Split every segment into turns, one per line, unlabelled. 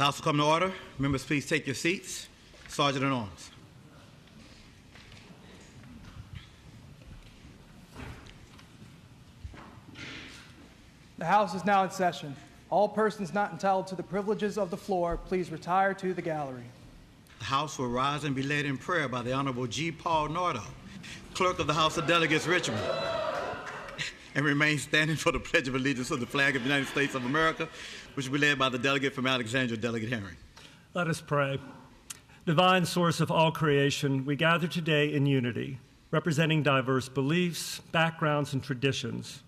The House will come to order. Members, please take your seats. Sergeant at Arms.
The House is now in session. All persons not entitled to the privileges of the floor, please retire to the gallery.
The House will rise and be led in prayer by the Honorable G. Paul Nardo, Clerk of the House of Delegates, Richmond, and remain standing for the Pledge of Allegiance to the flag of the United States of America, which will be led by the delegate from Alexandria, Delegate Herring.
Let us pray. Divine source of all creation, we gather today in unity, representing diverse beliefs, backgrounds, and traditions.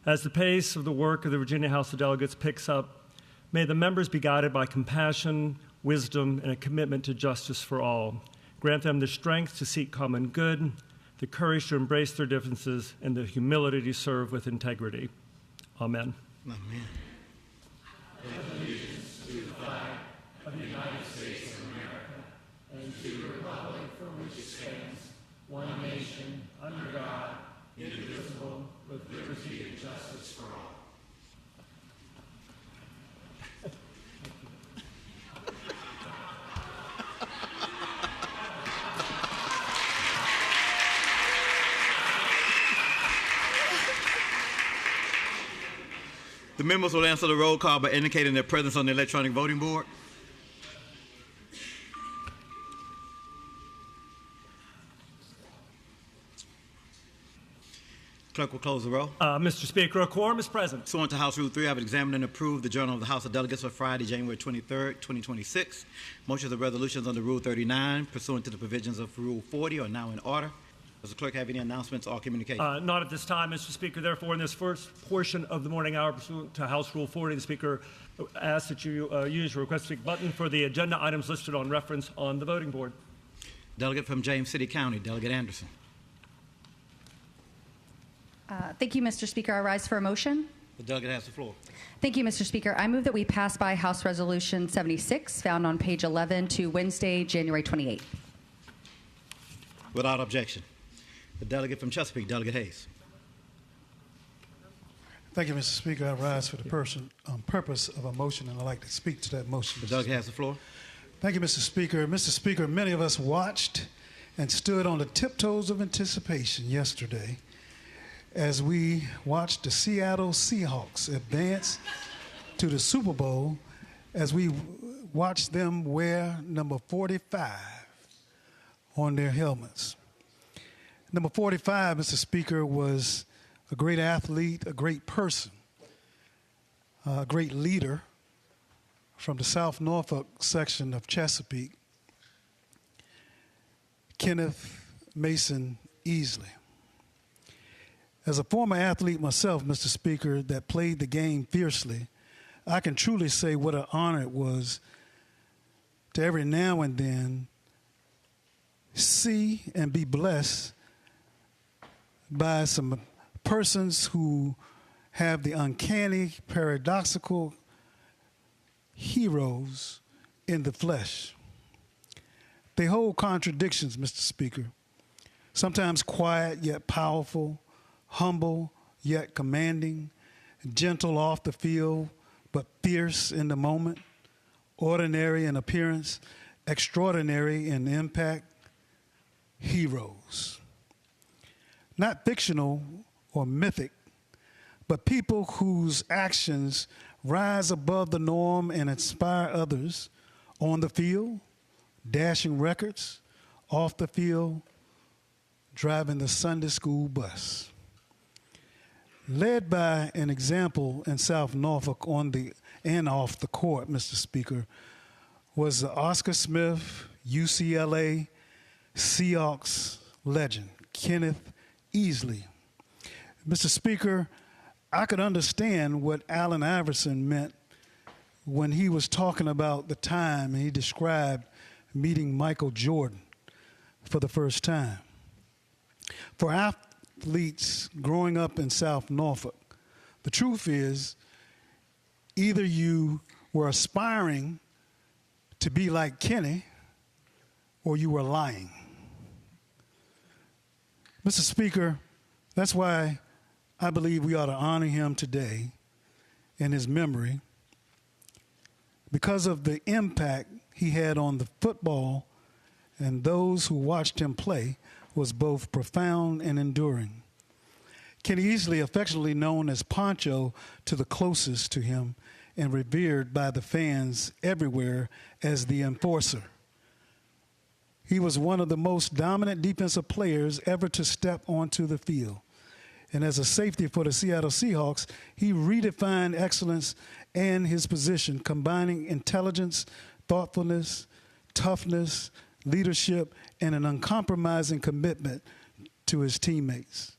As the pace of the work of the Virginia House of Delegates picks up, may the members be guided by compassion, wisdom, and a commitment to justice for all. Grant them the strength to seek common good, the courage to embrace their differences, and the humility to serve with integrity. Amen.
Amen.
Allegiance to the flag of the United States of America and to the republic for which it stands, one nation, under God, indivisible, with liberty and justice for all.
The members will answer the roll call by indicating their presence on the electronic voting board. Clerk will close the roll.
Mr. Speaker, a quorum is present.
Pursuant to House Rule 3, I have examined and approved the Journal of the House of Delegates for Friday, January 23rd, 2026. Motions of resolutions under Rule 39, pursuant to the provisions of Rule 40, are now in order. Does the clerk have any announcements or communications?
Not at this time, Mr. Speaker. Therefore, in this first portion of the morning hour, pursuant to House Rule 40, the Speaker asks that you use your request to speak button for the agenda items listed on reference on the voting board.
Delegate from James City County, Delegate Anderson.
Thank you, Mr. Speaker. I rise for a motion.
The delegate has the floor.
Thank you, Mr. Speaker. I move that we pass by House Resolution 76, found on page 11, to Wednesday, January 28th.
Without objection. The delegate from Chesapeake, Delegate Hayes.
Thank you, Mr. Speaker. I rise for the purpose of a motion, and I'd like to speak to that motion.
The delegate has the floor.
Thank you, Mr. Speaker. Mr. Speaker, many of us watched and stood on the tiptoes of anticipation yesterday as we watched the Seattle Seahawks advance to the Super Bowl, as we watched them wear number 45 on their helmets. Number 45, Mr. Speaker, was a great athlete, a great person, a great leader from the South Norfolk section of Chesapeake, Kenneth Mason Easley. As a former athlete myself, Mr. Speaker, that played the game fiercely, I can truly say what an honor it was to every now and then see and be blessed by some persons who have the uncanny, paradoxical heroes in the flesh. They hold contradictions, Mr. Speaker, sometimes quiet yet powerful, humble yet commanding, gentle off the field but fierce in the moment, ordinary in appearance, extraordinary in impact, heroes. Not fictional or mythic, but people whose actions rise above the norm and inspire others on the field, dashing records, off the field, driving the Sunday school bus. Led by an example in South Norfolk on the and off the court, Mr. Speaker, was the Oscar Smith, UCLA Seahawks legend, Kenneth Easley. Mr. Speaker, I could understand what Allen Iverson meant when he was talking about the time and he described meeting Michael Jordan for the first time. For athletes growing up in South Norfolk, the truth is either you were aspiring to be like Kenny or you were lying. Mr. Speaker, that's why I believe we ought to honor him today in his memory because of the impact he had on the football and those who watched him play was both profound and enduring. Kenny Easley, affectionately known as Poncho to the closest to him and revered by the fans everywhere as the enforcer. He was one of the most dominant defensive players ever to step onto the field. And as a safety for the Seattle Seahawks, he redefined excellence and his position, combining intelligence, thoughtfulness, toughness, leadership, and an uncompromising commitment to his teammates.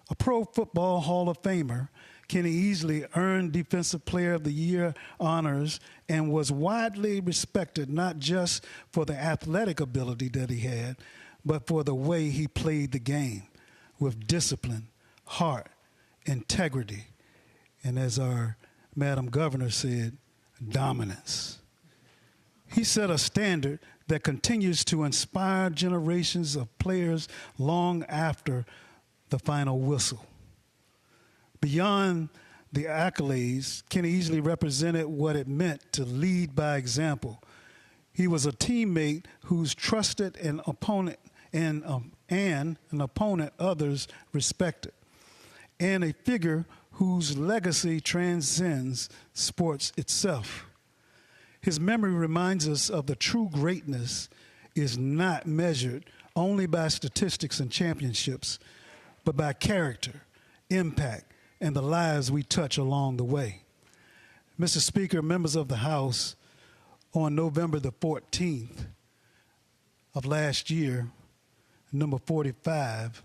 A Pro Football Hall of Famer, Kenny Easley earned Defensive Player of the Year honors and was widely respected not just for the athletic ability that he had, but for the way he played the game with discipline, heart, integrity, and as our Madam Governor said, dominance. He set a standard that continues to inspire generations of players long after the final whistle. Beyond the accolades, Kenny Easley represented what it meant to lead by example. He was a teammate who's trusted an opponent and an opponent others respected, and a figure whose legacy transcends sports itself. His memory reminds us of the true greatness is not measured only by statistics and championships, but by character, impact, and the lives we touch along the way. Mr. Speaker, members of the House, on November the 14th of last year, number 45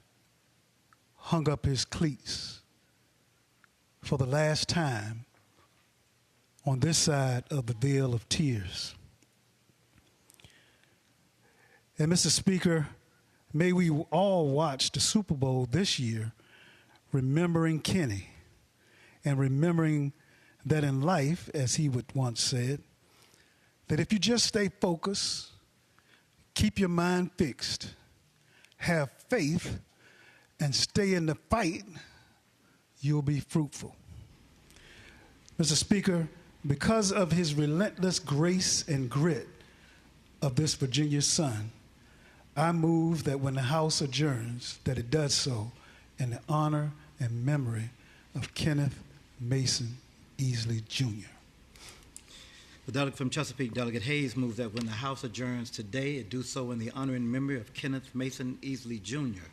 hung up his cleats for the last time on this side of the veil of tears. And Mr. Speaker, may we all watch the Super Bowl this year remembering Kenny and remembering that in life, as he would once said, that if you just stay focused, keep your mind fixed, have faith, and stay in the fight, you'll be fruitful. Mr. Speaker, because of his relentless grace and grit of this Virginia son, I move that when the House adjourns, that it does so in the honor and memory of Kenneth Mason Easley, Jr.
The delegate from Chesapeake, Delegate Hayes, moves that when the House adjourns today, it do so in the honor and memory of Kenneth Mason Easley, Jr.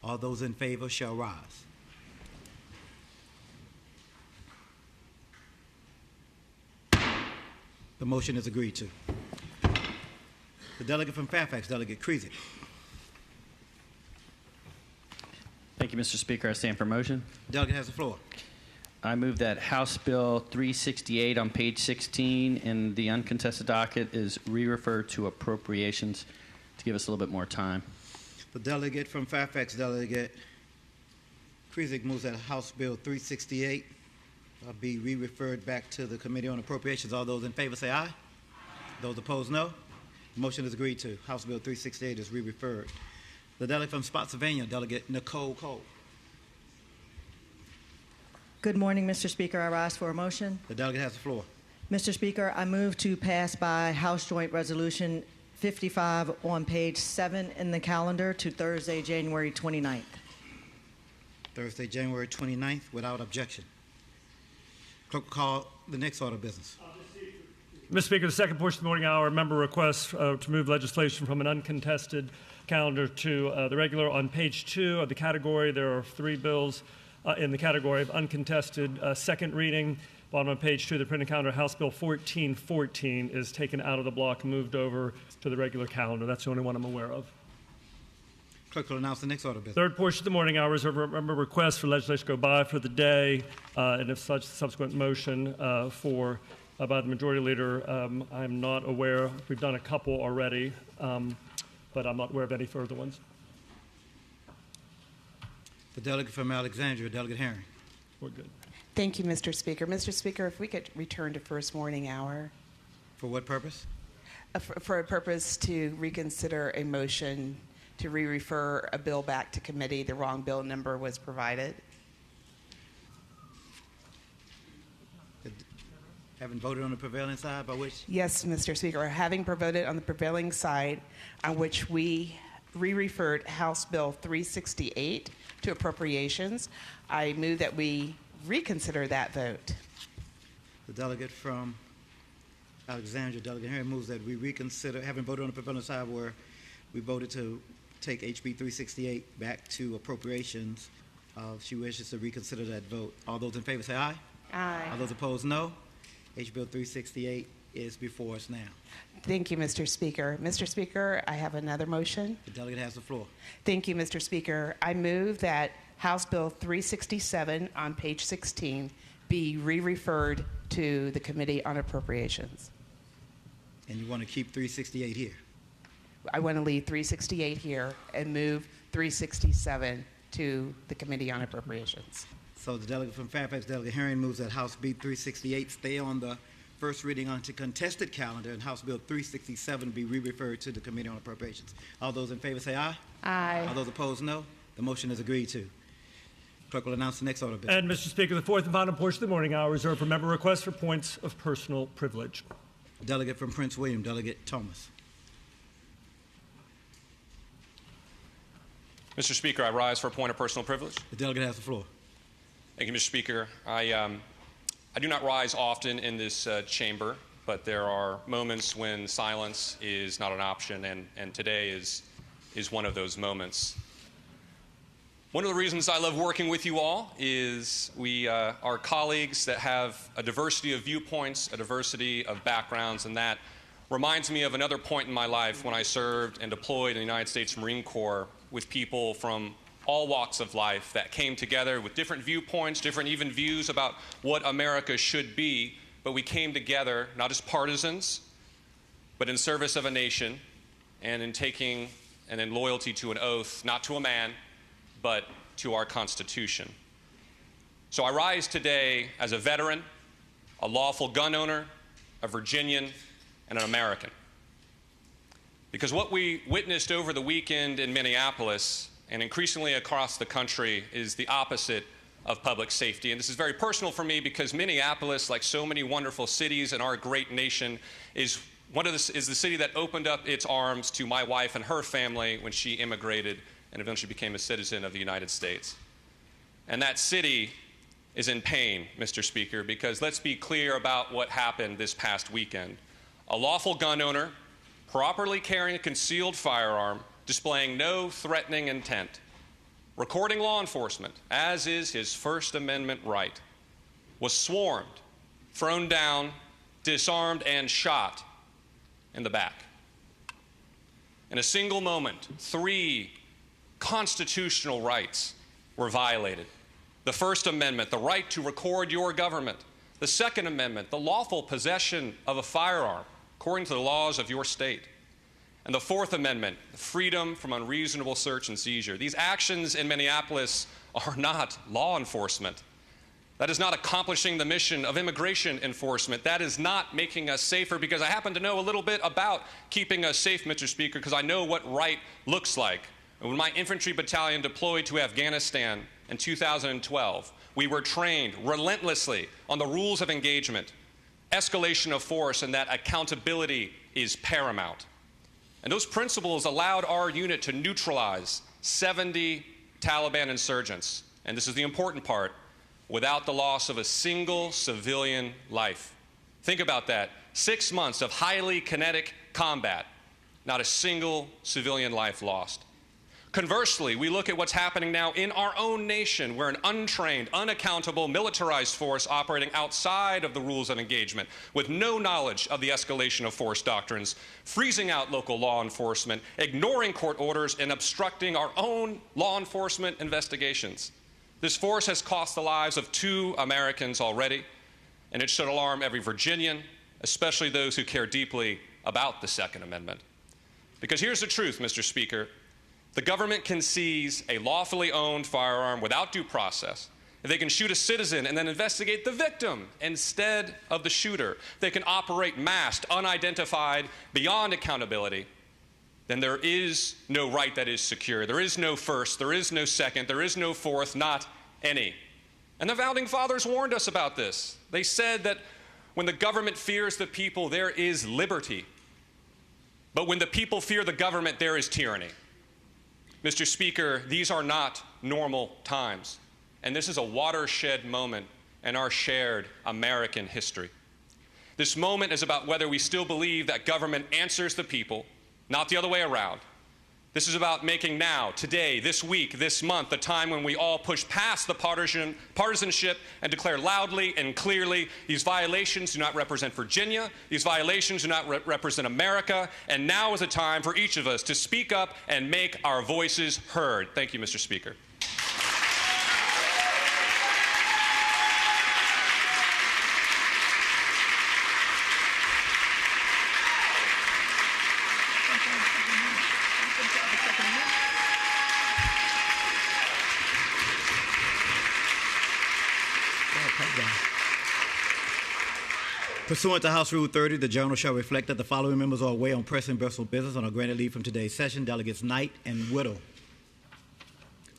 All those in favor shall rise. The motion is agreed to. The delegate from Fairfax, Delegate Creasy.
Thank you, Mr. Speaker. I stand for motion.
Delegate has the floor.
I move that House Bill 368 on page 16 in the uncontested docket is re-referred to appropriations to give us a little bit more time.
The delegate from Fairfax, Delegate Creasy, moves that House Bill 368 be re-referred back to the Committee on Appropriations. All those in favor say aye. Those opposed, no. The motion is agreed to. House Bill 368 is re-referred. The delegate from Spotsylvania, Delegate Nicole Cole.
Good morning, Mr. Speaker. I rise for a motion.
The delegate has the floor.
Mr. Speaker, I move to pass by House Joint Resolution 55 on page 7 in the calendar to Thursday, January 29th.
Thursday, January 29th, without objection. Clerk will call the next order of business.
Mr. Speaker, the second portion of the morning hour, member requests to move legislation from an uncontested calendar to the regular. On page 2 of the category, there are 3 bills in the category of uncontested second reading. Bottom of page 2 of the printed calendar, House Bill 1414 is taken out of the block and moved over to the regular calendar. That's the only one I'm aware of.
Clerk will announce the next order of business.
Third portion of the morning hours are member requests for legislation to go by for the day, and if such subsequent motion by the majority leader. I'm not aware. We've done a couple already, but I'm not aware of any further ones.
The delegate from Alexandria, Delegate Herring.
We're good.
Thank you, Mr. Speaker. Mr. Speaker, if we could return to first morning hour.
For what purpose?
For a purpose to reconsider a motion to re-refer a bill back to committee. The wrong bill number was provided.
Having voted on the prevailing side, by which?
Yes, Mr. Speaker. Having voted on the prevailing side on which we re-referred House Bill 368 to appropriations, I move that we reconsider that vote.
The delegate from Alexandria, Delegate Henry, moves that we reconsider, having voted on the prevailing side where we voted to take HB 368 back to appropriations. She wishes to reconsider that vote. All those in favor say aye.
Aye.
All those opposed, no. HB 368 is before us now.
Thank you, Mr. Speaker. Mr. Speaker, I have another motion.
The delegate has the floor.
Thank you, Mr. Speaker. I move that House Bill 367 on page 16 be re-referred to the Committee on Appropriations.
And you want to keep 368 here?
I want to leave 368 here and move 367 to the Committee on Appropriations.
So the delegate from Fairfax, Delegate Herring, moves that House Bill 368 stay on the first reading onto contested calendar and House Bill 367 be re-referred to the Committee on Appropriations. All those in favor say aye.
Aye.
All those opposed, no. The motion is agreed to. Clerk will announce the next order of business.
And, Mr. Speaker, the fourth and final portion of the morning hour reserved for member requests for points of personal privilege.
Delegate from Prince William, Delegate Thomas.
Mr. Speaker, I rise for a point of personal privilege.
The delegate has the floor.
Thank you, Mr. Speaker. I do not rise often in this chamber, but there are moments when silence is not an option, and today is one of those moments. One of the reasons I love working with you all is we are colleagues that have a diversity of viewpoints, a diversity of backgrounds, and that reminds me of another point in my life when I served and deployed in the United States Marine Corps with people from all walks of life that came together with different viewpoints, different even views about what America should be, but we came together not as partisans, but in service of a nation and in taking and in loyalty to an oath, not to a man, but to our Constitution. So I rise today as a veteran, a lawful gun owner, a Virginian, and an American. Because what we witnessed over the weekend in Minneapolis and increasingly across the country is the opposite of public safety. And this is very personal for me because Minneapolis, like so many wonderful cities in our great nation, is the city that opened up its arms to my wife and her family when she immigrated and eventually became a citizen of the United States. And that city is in pain, Mr. Speaker, because let's be clear about what happened this past weekend. A lawful gun owner, properly carrying a concealed firearm, displaying no threatening intent, recording law enforcement, as is his First Amendment right, was swarmed, thrown down, disarmed, and shot in the back. In a single moment, 3 constitutional rights were violated. The First Amendment, the right to record your government. The Second Amendment, the lawful possession of a firearm according to the laws of your state. And the Fourth Amendment, the freedom from unreasonable search and seizure. These actions in Minneapolis are not law enforcement. That is not accomplishing the mission of immigration enforcement. That is not making us safer, because I happen to know a little bit about keeping us safe, Mr. Speaker, because I know what right looks like. And when my infantry battalion deployed to Afghanistan in 2012, we were trained relentlessly on the rules of engagement, escalation of force, and that accountability is paramount. And those principles allowed our unit to neutralize 70 Taliban insurgents, and this is the important part, without the loss of a single civilian life. Think about that. 6 months of highly kinetic combat, not a single civilian life lost. Conversely, we look at what's happening now in our own nation, where an untrained, unaccountable, militarized force operating outside of the rules of engagement, with no knowledge of the escalation of force doctrines, freezing out local law enforcement, ignoring court orders, and obstructing our own law enforcement investigations. This force has cost the lives of 2 Americans already, and it should alarm every Virginian, especially those who care deeply about the Second Amendment. Because here's the truth, Mr. Speaker. The government can seize a lawfully owned firearm without due process. If they can shoot a citizen and then investigate the victim instead of the shooter, they can operate masked, unidentified, beyond accountability, then there is no right that is secure. There is no first, there is no second, there is no fourth, not any. And the Founding Fathers warned us about this. They said that When the government fears the people, there is liberty. But when the people fear the government, there is tyranny. Mr. Speaker, these are not normal times, and this is a watershed moment in our shared American history. This moment is about whether we still believe that government answers the people, not the other way around. This is about making now, today, this week, this month, the time when we all push past the partisanship and declare loudly and clearly these violations do not represent Virginia, these violations do not represent America, and now is a time for each of us to speak up and make our voices heard. Thank you, Mr. Speaker.
Pursuant to House Rule 30, the Journal shall reflect that the following members are away on pressing personal business and are granted leave from today's session: Delegates Knight and Whittle.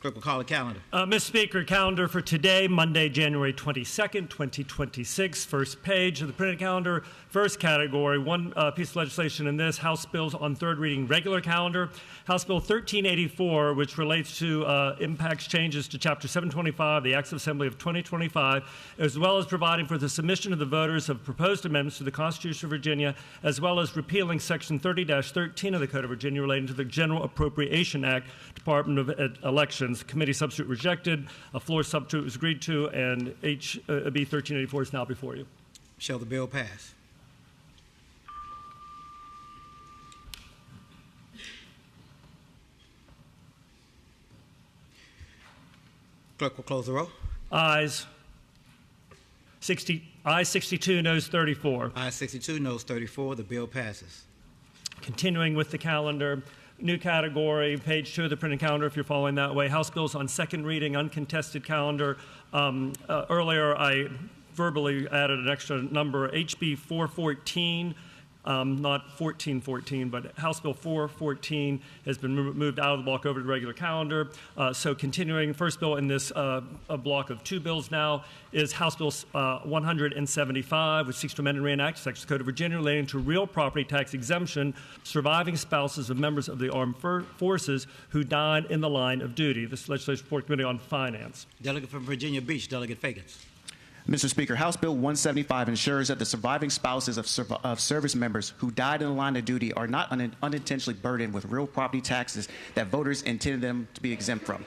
Clerk will call the calendar.
Mr. Speaker, calendar for today, Monday, January 22nd, 2026. First page of the printed calendar. First category, one piece of legislation in this, House bills on third reading regular calendar. House Bill 1384, which relates to impacts changes to Chapter 725, the Acts of Assembly of 2025, as well as providing for the submission of the voters of proposed amendments to the Constitution of Virginia, as well as repealing Section 30-13 of the Code of Virginia relating to the General Appropriation Act, Department of Elections. Committee substitute rejected, a floor substitute was agreed to, and HB 1384 is now before you.
Shall the bill pass? Clerk will close the roll.
Ayes 62, noes 34.
Ayes 62, noes 34. The bill passes.
Continuing with the calendar, new category, page 2 of the printed calendar, if you're following that way. House bills on second reading, uncontested calendar. Earlier, I verbally added an extra number, HB 414, not 1414, but House Bill 414 has been moved out of the block over to the regular calendar. So continuing, first bill in this a block of two bills now is House Bill 175, which seeks to amend and reenact Section of the Code of Virginia relating to real property tax exemption surviving spouses of members of the armed forces who died in the line of duty. This legislation report Committee on Finance. Delegate
from Virginia Beach, Delegate Fagans.
Mr. Speaker, House Bill 175 ensures that the surviving spouses of service members who died in the line of duty are not unintentionally burdened with real property taxes that voters intended them to be exempt from.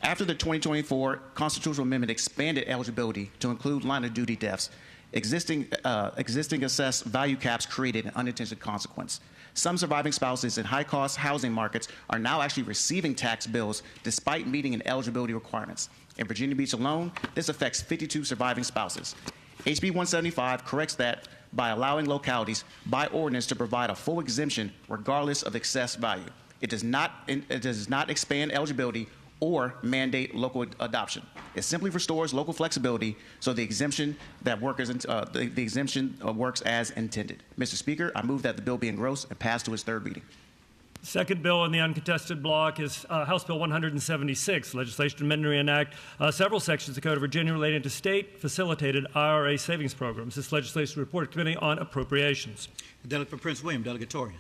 After the 2024 constitutional amendment expanded eligibility to include line of duty deaths, existing assessed value caps created an unintended consequence. Some surviving spouses in high-cost housing markets are now actually receiving tax bills despite meeting eligibility requirements. In Virginia Beach alone, this affects 52 surviving spouses. HB 175 corrects that by allowing localities by ordinance to provide a full exemption regardless of excess value. It does not expand eligibility or mandate local adoption. It simply restores local flexibility so the exemption works as intended. Mr. Speaker, I move that the bill be engrossed and passed to its third reading.
Second bill in the uncontested block is House Bill 176, legislation to amend and reenact several sections of the Code of Virginia relating to state-facilitated IRA savings programs. This legislation report Committee on Appropriations.
The delegate for Prince William, Delegate Torian.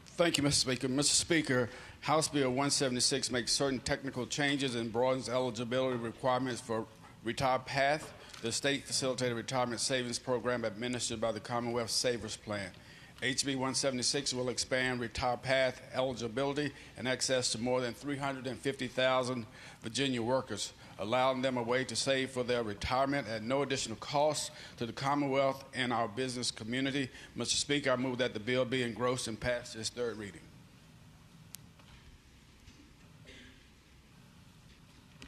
Thank you, Mr. Speaker. Mr. Speaker, House Bill 176 makes certain technical changes and broadens eligibility requirements for Retire Path, the state-facilitated retirement savings program administered by the Commonwealth Savers Plan. HB 176 will expand Retire Path eligibility and access to more than 350,000 Virginia workers, allowing them a way to save for their retirement at no additional cost to the Commonwealth and our business community. Mr. Speaker, I move that the bill be engrossed and passed its third reading.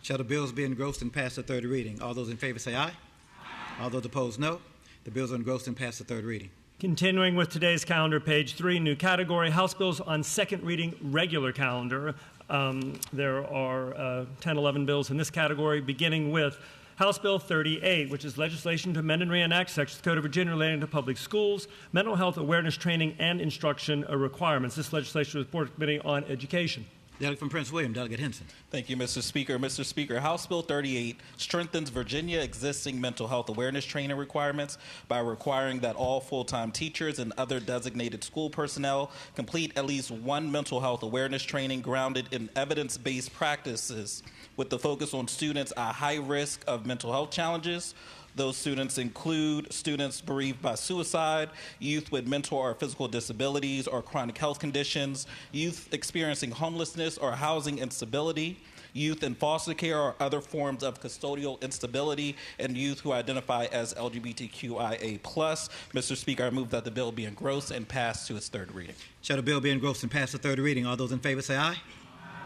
Shall the bills be engrossed and passed the third reading? All those in favor say aye. Aye. All those opposed, no. The bills are engrossed and passed the third reading.
Continuing with today's calendar, page 3, new category, House bills on second reading regular calendar. There are 10, 11 bills in this category, beginning with House Bill 38, which is legislation to amend and reenact Section of the Code of Virginia relating to public schools, mental health awareness training, and instruction requirements. This legislation was reported to the Committee on Education.
Delegate from Prince William, Delegate Henson.
Thank you, Mr. Speaker. Mr. Speaker, House Bill 38 strengthens Virginia existing mental health awareness training requirements by requiring that all full-time teachers and other designated school personnel complete at least one mental health awareness training grounded in evidence-based practices with the focus on students at high risk of mental health challenges. Those students include students bereaved by suicide, youth with mental or physical disabilities or chronic health conditions, youth experiencing homelessness or housing instability, youth in foster care or other forms of custodial instability, and youth who identify as LGBTQIA+. Mr. Speaker, I move that the bill be engrossed and passed to its third reading.
Shall the bill be engrossed and passed to third reading? All those in favor say aye.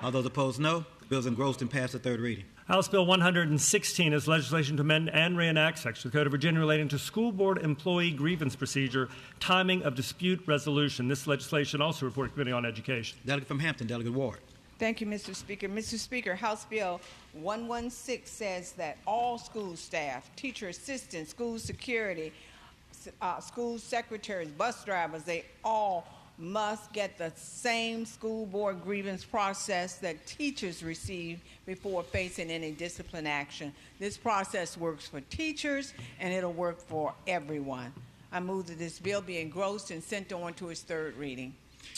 All those opposed, no. The bill is engrossed and passed to third reading.
House Bill 116 is legislation to amend and reenact Section of the Code of Virginia relating to school board employee grievance procedure, timing of dispute resolution. This legislation also reported to Committee on Education.
Delegate from Hampton, Delegate Ward.
Thank you, Mr. Speaker. Mr. Speaker, House Bill 116 says that all school staff, teacher assistants, school security, school secretaries, bus drivers, they all must get the same school board grievance process that teachers receive before facing any discipline action. This process works for teachers, and it'll work for everyone. I move that this bill be engrossed and sent on to its third reading.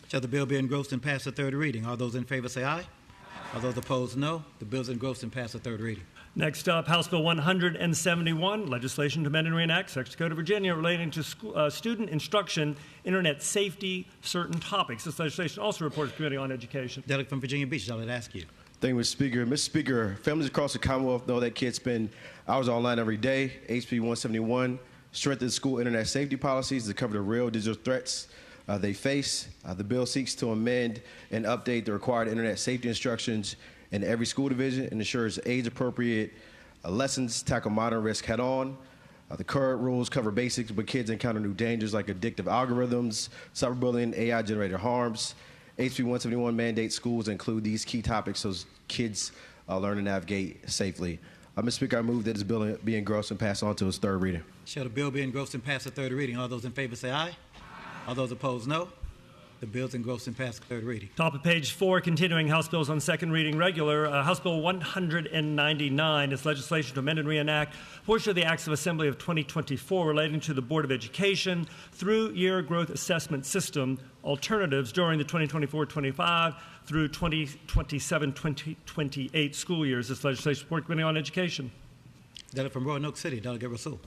Shall the bill be engrossed and passed to third reading? All those in favor say aye. All those opposed, no. The bill is engrossed and passed to third reading.
Next up, House Bill 171, legislation to amend and reenact Section of the Code of Virginia relating to student instruction, internet safety, certain topics. This legislation also reports to Committee on Education.
Delegate from Virginia Beach, I'll ask you.
Thank you, Mr. Speaker. Mr. Speaker, families across the Commonwealth know that kids spend hours online every day. HB 171 strengthens school internet safety policies to cover the real digital threats they face. The bill seeks to amend and update the required internet safety instructions in every school division and ensures age-appropriate lessons tackle modern risk head-on. The current rules cover basics, but kids encounter new dangers like addictive algorithms, cyberbullying, AI-generated harms. HB 171 mandates schools include these key topics so kids learn to navigate safely. Mr. Speaker, I move that this bill be engrossed and passed on to its third reading.
Shall the bill be engrossed and passed to third reading? All those in favor say aye. All those opposed, no. The bill is engrossed and passed to third reading.
Top of page 4, continuing House bills on second reading regular. House Bill 199 is legislation to amend and reenact a portion of the Acts of Assembly of 2024 relating to the Board of Education through year growth assessment system alternatives during the 2024-25 through 2027-2028 school years. This legislation reported to Committee on Education.
Delegate from Roanoke City, Delegate Rasul.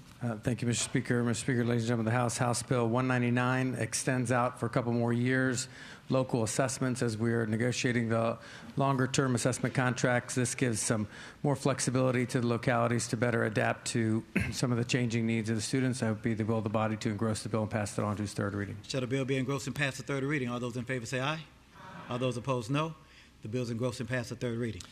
Thank you, Mr. Speaker. Mr. Speaker, ladies and gentlemen of the House, House Bill 199 extends out for a couple more years local assessments as we are negotiating the longer-term assessment contracts. This gives some more flexibility to the localities to better adapt to some of the changing needs of the students. I would be the will of the body to engross the bill and pass it on to its third reading.
Shall the bill be engrossed and passed to third reading? All those in favor say aye. All those opposed, no. The bill is engrossed and passed to third reading.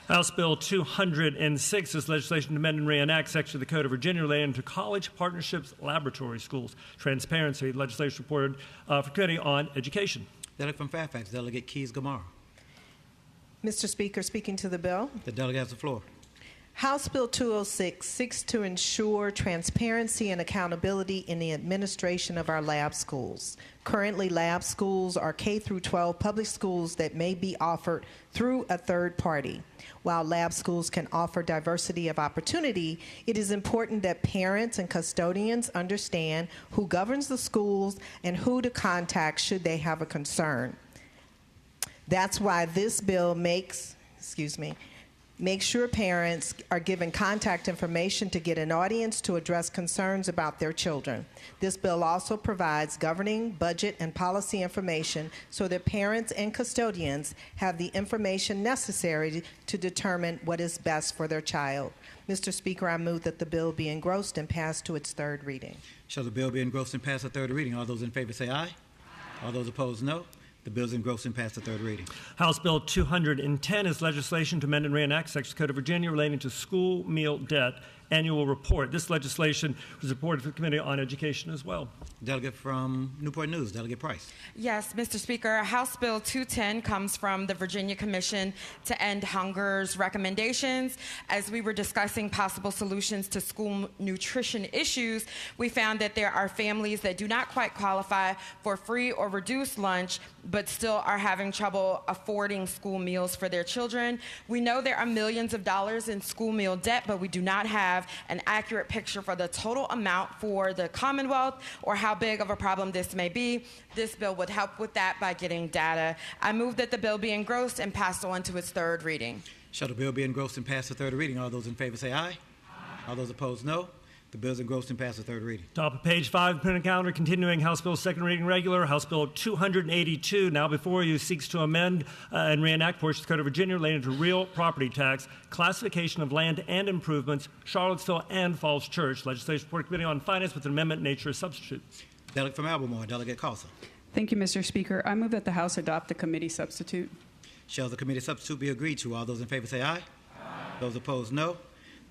House Bill 206 is legislation to amend and reenact Section of the Code of Virginia relating to college partnerships laboratory schools. Transparency, legislation reported for Committee on Education.
Delegate from Fairfax, Delegate Keys-Gamarra.
Mr. Speaker, speaking to the bill.
The delegate has the floor.
House Bill 206 seeks to ensure transparency and accountability in the administration of our lab schools. Currently, lab schools are K-12 public schools that may be offered through a third party. While lab schools can offer diversity of opportunity, it is important that parents and custodians understand who governs the schools and who to contact should they have a concern. That's why this bill makes sure parents are given contact information to get an audience to address concerns about their children. This bill also provides governing, budget, and policy information so that parents and custodians have the information necessary to determine what is best for their child. Mr. Speaker, I move that the bill be engrossed and passed to its third reading.
Shall the bill be engrossed and passed to third reading? All those in favor say aye. All those opposed, no. The bill is engrossed and passed to third reading.
House Bill 210 is legislation to amend and reenact Section of the Code of Virginia relating to school meal debt annual report. This legislation was reported to the Committee on Education as well.
Delegate from Newport News, Delegate Price.
Yes, Mr. Speaker. House Bill 210 comes from the Virginia Commission to End Hunger's recommendations. As we were discussing possible solutions to school nutrition issues, we found that there are families that do not quite qualify for free or reduced lunch, but still are having trouble affording school meals for their children. We know there are millions of dollars in school meal debt, but we do not have an accurate picture for the total amount for the Commonwealth or how big of a problem this may be. This bill would help with that by getting data. I move that the bill be engrossed and passed on to its third reading.
Shall the bill be engrossed and passed to third reading? All those in favor say aye. All those opposed, no. The bill is engrossed and passed to third reading.
Top of page 5, printed calendar, continuing House Bill second reading regular. House Bill 282, now before you, seeks to amend and reenact portions of the Code of Virginia relating to real property tax, classification of land and improvements, Charlottesville and Falls Church. Legislation Report Committee on Finance with an amendment in nature as substitute.
Delegate from Albemarle, Delegate Carlson.
Thank you, Mr. Speaker. I move that the House adopt the committee substitute.
Shall the committee substitute be agreed to? All those in favor say aye. Those opposed, no.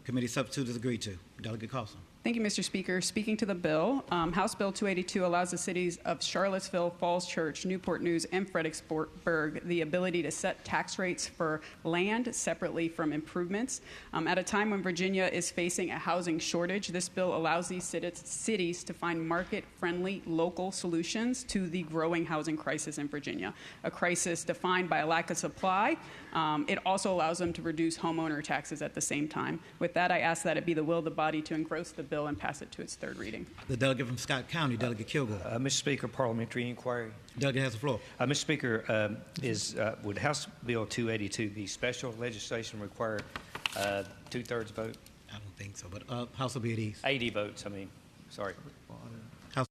Committee substitute is agreed to. Delegate Carlson.
Thank you, Mr. Speaker. Speaking to the bill, House Bill 282 allows the cities of Charlottesville, Falls Church, Newport News, and Fredericksburg the ability to set tax rates for land separately from improvements. At a time when Virginia is facing a housing shortage, this bill allows these cities to find market-friendly local solutions to the growing housing crisis in Virginia, a crisis defined by a lack of supply. It also allows them to reduce homeowner taxes at the same time. With that, I ask that it be the will of the body to engross the bill and pass it to its third reading.
The delegate from Scott County, Delegate Kilgore.
Mr. Speaker, parliamentary inquiry.
Delegate has the floor.
Mr. Speaker, would House Bill 282 be special legislation require two-thirds vote?
I don't think so, but House will be at ease.
80 votes, I mean. Sorry.
House.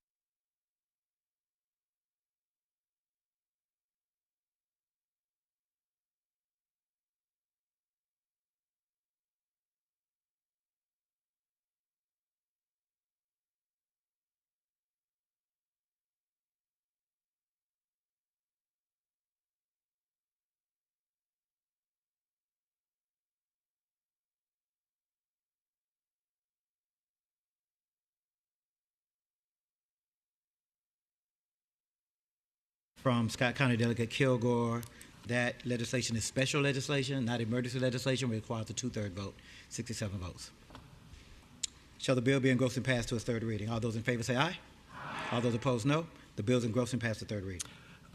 From Scott County, Delegate Kilgore, that legislation is special legislation, not emergency legislation. It requires a two-thirds vote, 67 votes. Shall the bill be engrossed and passed to its third reading? All those in favor say aye. All those opposed, no. The bill is engrossed and passed to third reading.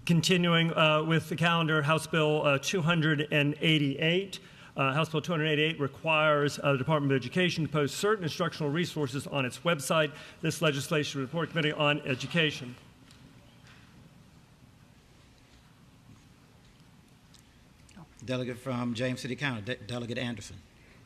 Continuing with the calendar, House Bill 288. House Bill 288 requires the Department of Education to post certain instructional resources on its website. This legislation report Committee on Education.
Delegate from James City County, Delegate Anderson.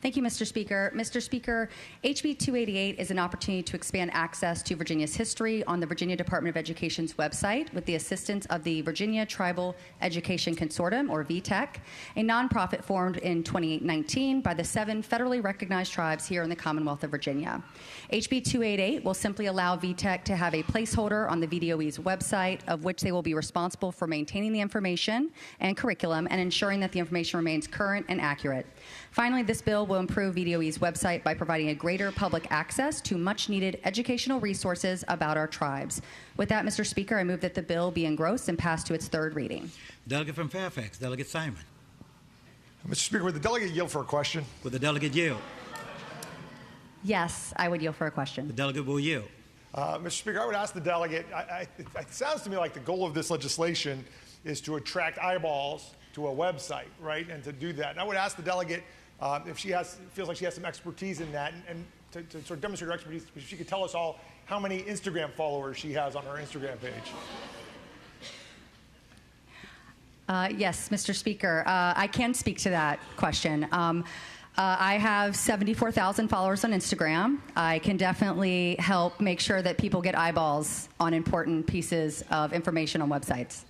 Thank you, Mr. Speaker. Mr. Speaker, HB 288 is an opportunity to expand access to Virginia's history on the Virginia Department of Education's website with the assistance of the Virginia Tribal Education Consortium, or VTEC, a nonprofit formed in 2019 by the 7 federally recognized tribes here in the Commonwealth of Virginia. HB 288 will simply allow VTEC to have a placeholder on the VDOE's website, of which they will be responsible for maintaining the information and curriculum and ensuring that the information remains current and accurate. Finally, this bill will improve VDOE's website by providing a greater public access to much-needed educational resources about our tribes. With that, Mr. Speaker, I move that the bill be engrossed and passed to its third reading.
Delegate from Fairfax, Delegate Simon.
Mr. Speaker, would the delegate yield for a question?
Would the delegate yield?
Yes, I would yield for a question.
The delegate will yield.
Mr. Speaker, I would ask the delegate, it sounds to me like the goal of this legislation is to attract eyeballs to a website, right, and to do that. And I would ask the delegate if she feels like she has some expertise in that, and to sort of demonstrate her expertise, if she could tell us all how many Instagram followers she has on her Instagram page.
Yes, Mr. Speaker, I can speak to that question. I have 74,000 followers on Instagram. I can definitely help make sure that people get eyeballs on important pieces of information on websites.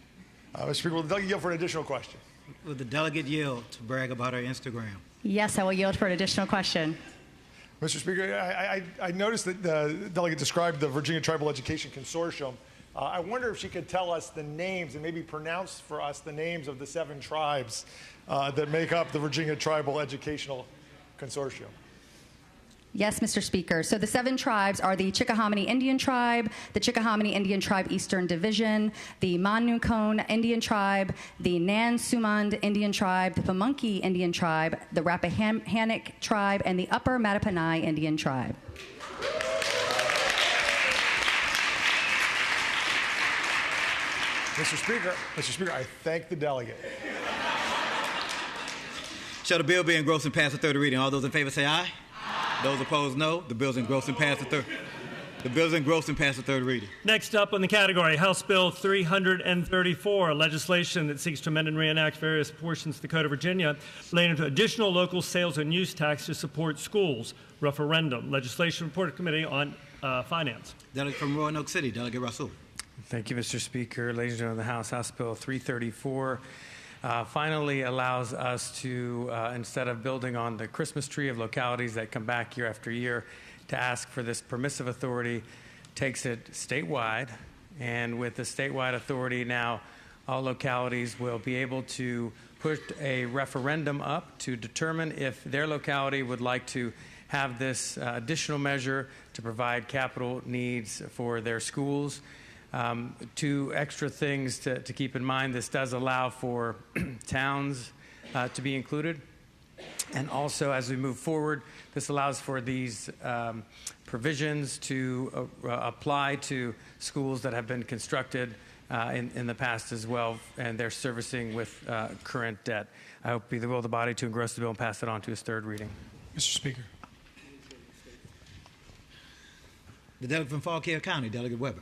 Mr. Speaker, will the delegate yield for an additional question?
Will the delegate yield to brag about her Instagram?
Yes, I will yield for an additional question.
Mr. Speaker, I noticed that the delegate described the Virginia Tribal Education Consortium. I wonder if she could tell us the names and maybe pronounce for us the names of the 7 tribes that make up the Virginia Tribal Educational Consortium.
Yes, Mr. Speaker. So the 7 tribes are the Chickahominy Indian Tribe, the Chickahominy Indian Tribe Eastern Division, the Manukon Indian Tribe, the Nan-Sumand Indian Tribe, the Pamunkey Indian Tribe, the Rappahannock Tribe, and the Upper Mattaponi Indian Tribe.
Mr. Speaker, I thank the delegate.
Shall the bill be engrossed and pass the third reading? All those in favor say aye. Those opposed, no. The bill is engrossed and pass the third. The bill is engrossed and pass the third reading.
Next up on the category, House Bill 334, legislation that seeks to amend and reenact various portions of the Code of Virginia relating to additional local sales and use tax to support schools. Referendum. Legislation Report Committee on Finance.
Delegate from Roanoke City, Delegate Russell.
Thank you, Mr. Speaker. Ladies and gentlemen of the House, House Bill 334 finally allows us to, instead of building on the Christmas tree of localities that come back year after year, to ask for this permissive authority, takes it statewide. And with the statewide authority now, all localities will be able to put a referendum up to determine if their locality would like to have this additional measure to provide capital needs for their schools. 2 extra things to keep in mind. This does allow for towns to be included. And also, as we move forward, this allows for these provisions to apply to schools that have been constructed in the past as well, and they're servicing with current debt. I hope it be the will of the body to engross the bill and pass it on to its third reading.
Mr. Speaker.
The delegate from Fauquier County, Delegate Weber.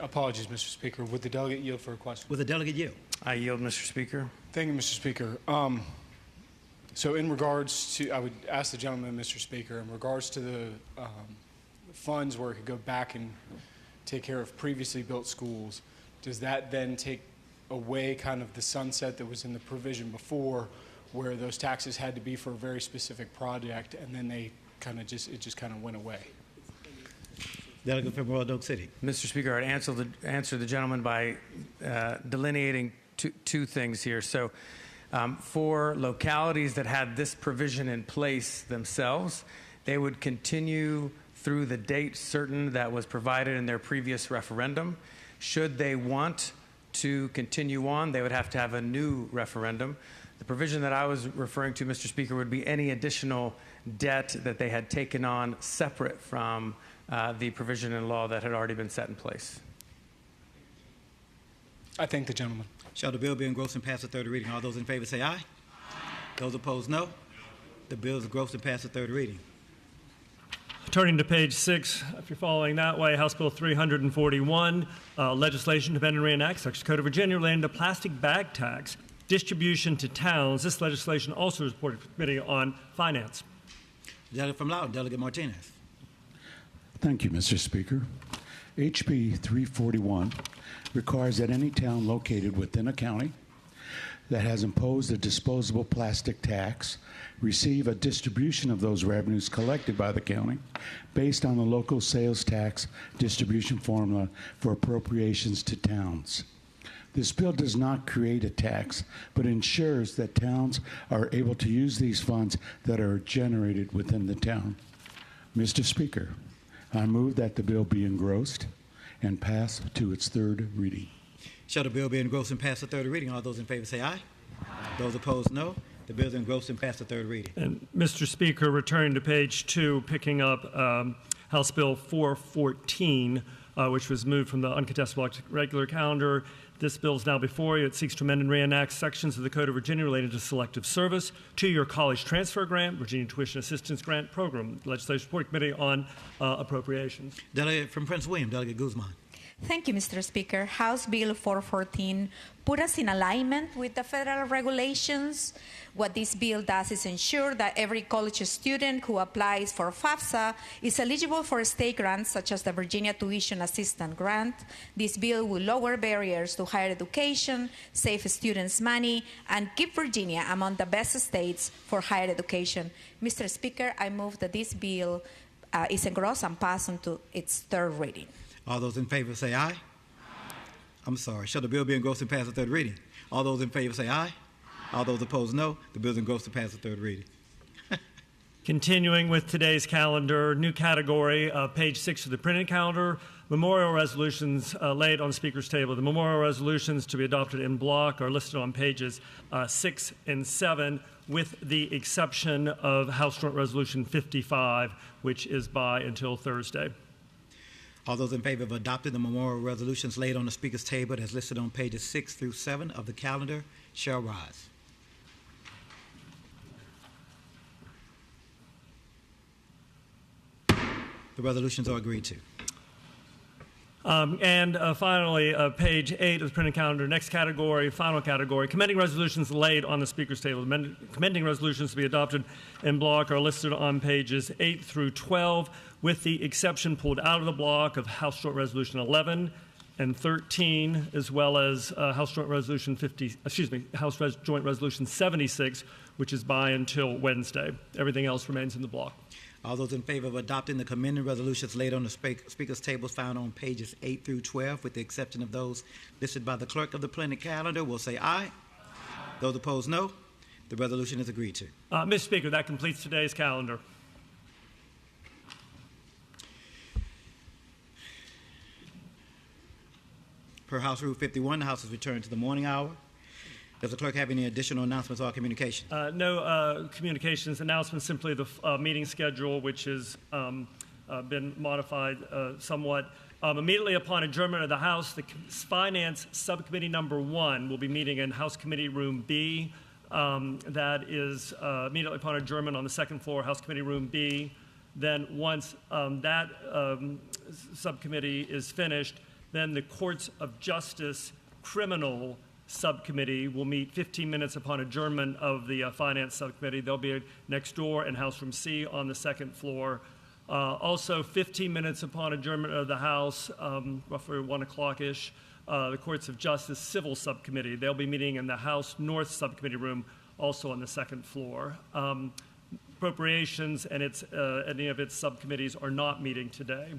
Apologies, Mr. Speaker. Would the delegate yield for a question?
With the delegate yield.
I yield, Mr. Speaker.
Thank you, Mr. Speaker. So in regards to, I would ask the gentleman, Mr. Speaker, in regards to the funds where it could go back and take care of previously built schools, does that then take away kind of the sunset that was in the provision before where those taxes had to be for a very specific project and then they kind of just, it just kind of went away?
Delegate from Roanoke City.
Mr. Speaker, I'd answer the gentleman by delineating two things here. So for localities that had this provision in place themselves, they would continue through the date certain that was provided in their previous referendum. Should they want to continue on, they would have to have a new referendum. The provision that I was referring to, Mr. Speaker, would be any additional debt that they had taken on separate from the provision in law that had already been set in place.
I thank the gentleman.
Shall the bill be engrossed and pass the third reading? All those in favor say aye. Those opposed, no. The bill is engrossed and pass the third reading.
Turning to page 6, if you're following that way, House Bill 341, legislation to amend and reenact Section Code of Virginia relating to plastic bag tax distribution to towns. This legislation also is reported to the Committee on Finance.
Delegate from Loudoun, Delegate Martinez.
Thank you, Mr. Speaker. HB 341 requires that any town located within a county that has imposed a disposable plastic tax receive a distribution of those revenues collected by the county based on the local sales tax distribution formula for appropriations to towns. This bill does not create a tax, but ensures that towns are able to use these funds that are generated within the town. Mr. Speaker, I move that the bill be engrossed and pass to its third reading.
Shall the bill be engrossed and pass the third reading? All those in favor say aye. Those opposed, no. The bill is engrossed and pass the third reading.
And Mr. Speaker, returning to page 2, picking up House Bill 414, which was moved from the uncontestable regular calendar. This bill is now before you. It seeks to amend and reenact sections of the Code of Virginia related to selective service, two-year college transfer grant, Virginia Tuition Assistance Grant Program, Legislation Report Committee on Appropriations.
Delegate from Prince William, Delegate Guzman.
Thank you, Mr. Speaker. House Bill 414 put us in alignment with the federal regulations. What this bill does is ensure that every college student who applies for FAFSA is eligible for state grants such as the Virginia Tuition Assistance Grant. This bill will lower barriers to higher education, save students money, and keep Virginia among the best states for higher education. Mr. Speaker, I move that this bill is engrossed and passed on to its third reading.
All those in favor say aye. I'm sorry. Shall the bill be engrossed and pass the third reading? All those in favor say aye. All those opposed, no. The bill is engrossed and pass the third reading.
Continuing with today's calendar, new category, page 6 of the printed calendar, memorial resolutions laid on the Speaker's table. The memorial resolutions to be adopted in block are listed on pages 6 and 7, with the exception of House Joint Resolution 55, which is by until Thursday.
All those in favor of adopting the memorial resolutions laid on the Speaker's table as listed on pages 6 through 7 of the calendar shall rise. The resolutions are agreed to.
Finally, page 8 of the printed calendar, next category, final category, commending resolutions laid on the Speaker's table. Commending resolutions to be adopted in block are listed on pages 8 through 12, with the exception pulled out of the block of House Joint Resolution 11 and 13, as well as House Joint Resolution House Joint Resolution 76, which is by until Wednesday. Everything else remains in the block.
All those in favor of adopting the commending resolutions laid on the Speaker's tables found on pages 8 through 12, with the exception of those listed by the clerk of the printed calendar, will say aye. Aye. Those opposed, no. The resolution is agreed to.
Mr. Speaker, that completes today's calendar.
Per House Rule 51, the House is returned to the morning hour. Does the clerk have any additional announcements or communications?
No communications. Announcements, simply the meeting schedule, which has been modified somewhat. Immediately upon adjournment of the House, the Finance Subcommittee number 1 will be meeting in House Committee Room B. That is immediately upon adjournment on the second floor, House Committee Room B. Then once that subcommittee is finished, then the Courts of Justice Criminal Subcommittee will meet 15 minutes upon adjournment of the Finance Subcommittee. They'll be next door in House Room C on the second floor. Also, 15 minutes upon adjournment of the House, roughly 1 o'clock-ish, the Courts of Justice Civil Subcommittee. They'll be meeting in the House North Subcommittee room, also on the second floor. Appropriations and any of its subcommittees are not meeting today.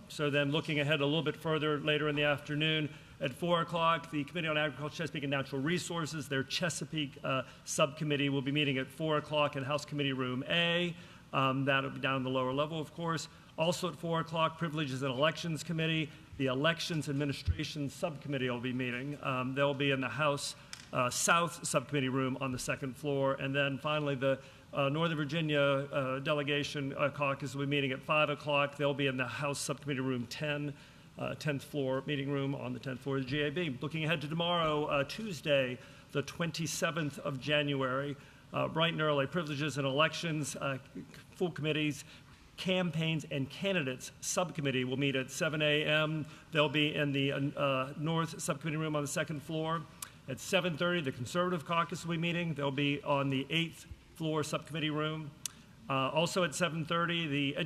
So then looking ahead a little bit further later in the afternoon, at 4 o'clock, the Committee on Agriculture, Chesapeake, and Natural Resources, their Chesapeake subcommittee, will be meeting at 4 o'clock in House Committee Room A. That'll be down in the lower level, of course. Also at 4 o'clock, Privileges and Elections Committee, the Elections Administration Subcommittee will be meeting. They'll be in the House South Subcommittee Room on the second floor. And then finally, the Northern Virginia Delegation Caucus will be meeting at 5 o'clock. They'll be in the House Subcommittee Room 10. 10th floor meeting room on the 10th floor of the GAB. Looking ahead to tomorrow, Tuesday, the 27th of January, bright and early, Privileges and Elections, full committees, Campaigns and Candidates Subcommittee will meet at 7 a.m. They'll be in the North Subcommittee room on the second floor. At 7:30, the Conservative Caucus will be meeting. They'll be on the 8th floor Subcommittee room. Also at 7:30, the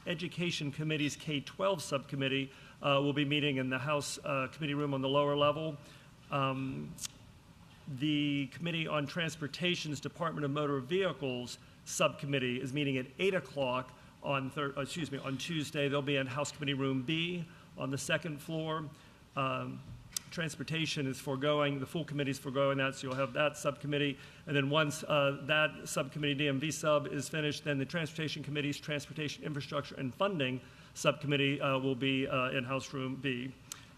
Education Committee's K-12 Subcommittee will be meeting in the House Committee room on the lower level. The Committee on Transportation's Department of Motor Vehicles Subcommittee is meeting at 8 o'clock on Tuesday. They'll be in House Committee Room B on the second floor. Transportation is foregoing, the full committee is foregoing that, so you'll have that subcommittee. And then once that subcommittee, DMV sub, is finished, then the Transportation Committee's Transportation Infrastructure and Funding Subcommittee will be in House Room B.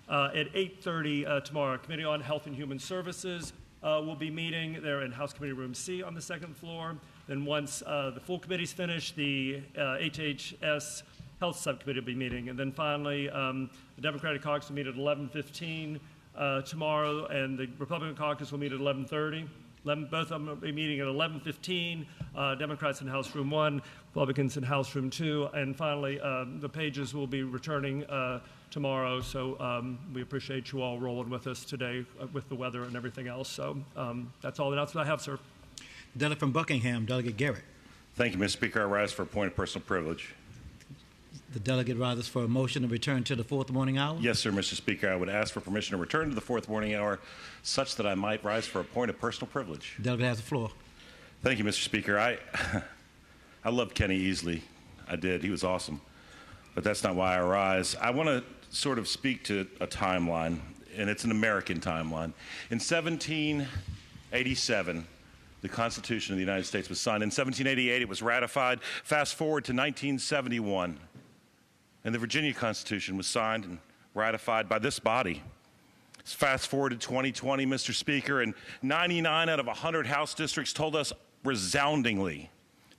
At 8:30 tomorrow, Committee on Health and Human Services will be meeting. They're in House Committee Room C on the second floor. Then once the full committee's finished, the HHS Health Subcommittee will be meeting. And then finally, the Democratic Caucus will meet at 11:15 tomorrow, and the Republican Caucus will meet at 11:30. Both of them will be meeting at 11:15. Democrats in House Room 1, Republicans in House Room 2. And finally, the pages will be returning tomorrow, so we appreciate you all rolling with us today with the weather and everything else. So that's all the announcements I have, sir.
Delegate from Buckingham, Delegate Garrett.
Thank you, Mr. Speaker. I rise for a point of personal privilege.
The delegate rises for a motion to return to the fourth morning hour.
Yes, sir, Mr. Speaker. I would ask for permission to return to the fourth morning hour such that I might rise for a point of personal privilege.
The delegate has the floor.
Thank you, Mr. Speaker. I loved Kenny Easley. I did. He was awesome. But that's not why I rise. I want to sort of speak to a timeline, and it's an American timeline. In 1787, the Constitution of the United States was signed. In 1788, it was ratified. Fast forward to 1971, and the Virginia Constitution was signed and ratified by this body. Fast forward to 2020, Mr. Speaker, and 99 out of 100 House districts told us resoundingly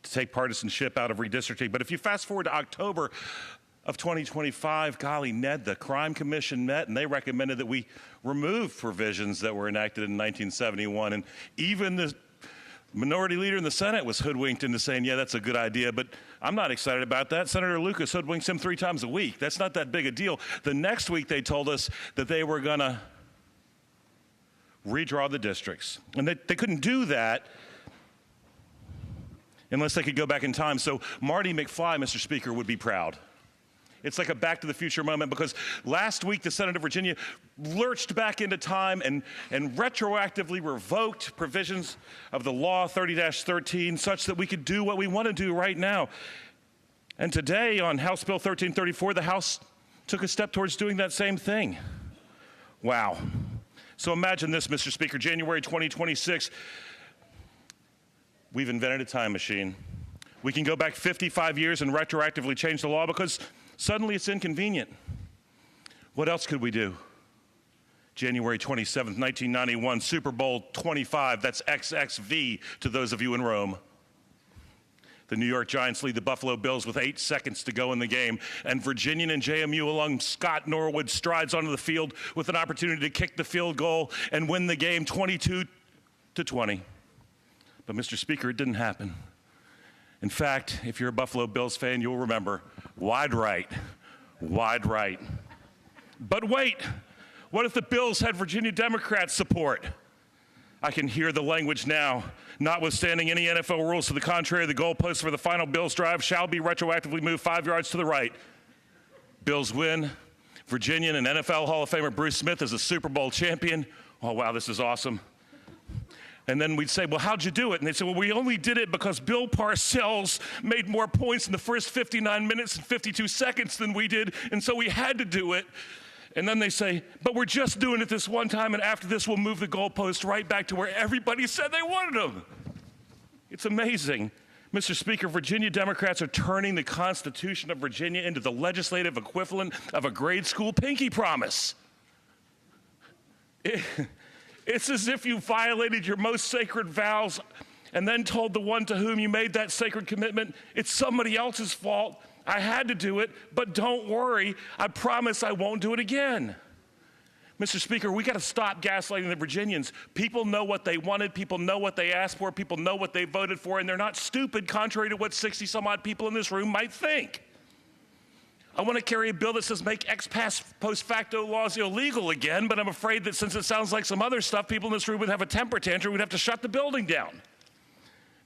to take partisanship out of redistricting. But if you fast forward to October of 2025, golly, Ned, the Crime Commission met and they recommended that we remove provisions that were enacted in 1971. And even the minority leader in the Senate was hoodwinked into saying, yeah, that's a good idea, but I'm not excited about that. Senator Lucas hoodwinks him 3 times a week. That's not that big a deal. The next week they told us that they were going to redraw the districts. And they couldn't do that unless they could go back in time. So Marty McFly, Mr. Speaker, would be proud. It's like a Back to the Future moment, because last week the Senate of Virginia lurched back into time and retroactively revoked provisions of the law 30-13 such that we could do what we want to do right now. And today on House Bill 1334, the House took a step towards doing that same thing. Wow. So imagine this, Mr. Speaker, January 2026, we've invented a time machine. We can go back 55 years and retroactively change the law because suddenly it's inconvenient. What else could we do? January 27th, 1991, Super Bowl 25, that's XXV to those of you in Rome. The New York Giants lead the Buffalo Bills with 8 seconds to go in the game, and Virginian and JMU along Scott Norwood strides onto the field with an opportunity to kick the field goal and win the game 22-20. But Mr. Speaker, it didn't happen. In fact, if you're a Buffalo Bills fan, you'll remember wide right. But wait, what if the Bills had Virginia Democrats support? I can hear the language now. Notwithstanding any NFL rules to the contrary, the goalpost for the final Bills drive shall be retroactively moved 5 yards to the right. Bills win. Virginian and NFL Hall of Famer Bruce Smith is a Super Bowl champion. Oh, wow, this is awesome. And then we'd say, well, how'd you do it? And they'd say, well, we only did it because Bill Parcells made more points in the first 59 minutes and 52 seconds than we did, and so we had to do it. And then they say, but we're just doing it this one time, and after this we'll move the goalpost right back to where everybody said they wanted them. It's amazing. Mr. Speaker, Virginia Democrats are turning the Constitution of Virginia into the legislative equivalent of a grade school pinky promise. It's as if you violated your most sacred vows and then told the one to whom you made that sacred commitment, it's somebody else's fault. I had to do it, but don't worry, I promise I won't do it again. Mr. Speaker, we got to stop gaslighting the Virginians. People know what they wanted, people know what they asked for, people know what they voted for, and they're not stupid, contrary to what 60-some-odd people in this room might think. I want to carry a bill that says make ex post facto laws illegal again, but I'm afraid that since it sounds like some other stuff, people in this room would have a temper tantrum, we'd have to shut the building down.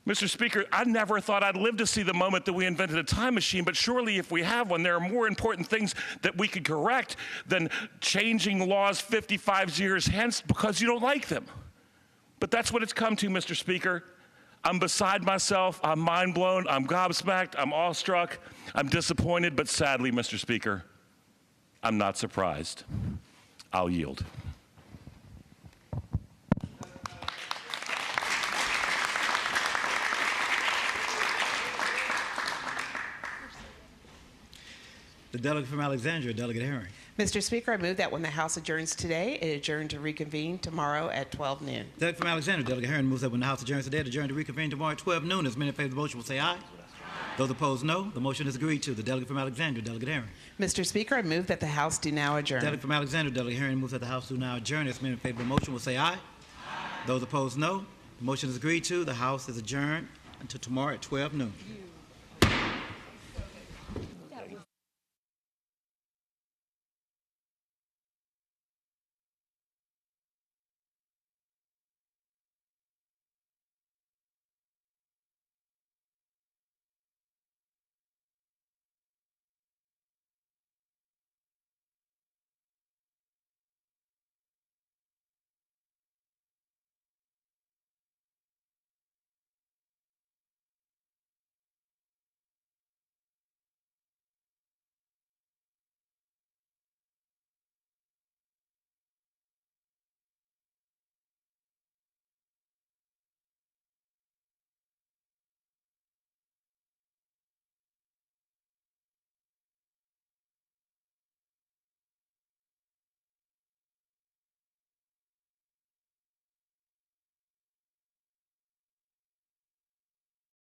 Mr. Speaker, I never thought I'd live to see the moment that we invented a time machine, but surely if we have one, there are more important things that we could correct than changing laws 55 years hence because you don't like them. But that's what it's come to, Mr. Speaker. I'm beside myself, I'm mind blown, I'm gobsmacked, I'm awestruck, I'm disappointed, but sadly, Mr. Speaker, I'm not surprised. I'll yield.
The delegate from Alexandria, Delegate Herring.
Mr. Speaker, I move that when the House adjourns today, it adjourn to reconvene tomorrow at 12 noon.
Delegate from Alexandria, Delegate Herring, moves that when the House adjourns today, it adjourn to reconvene tomorrow at 12 noon. As many in favor of the motion will say aye. Those opposed, no. The motion is agreed to. The delegate from Alexandria, Delegate Herring.
Mr. Speaker, I move that the House do now adjourn.
Delegate from Alexandria, Delegate Herring, moves that the House do now adjourn. As many in favor of the motion will say aye. Those opposed, no. The motion is agreed to. The House is adjourned until tomorrow at 12 noon.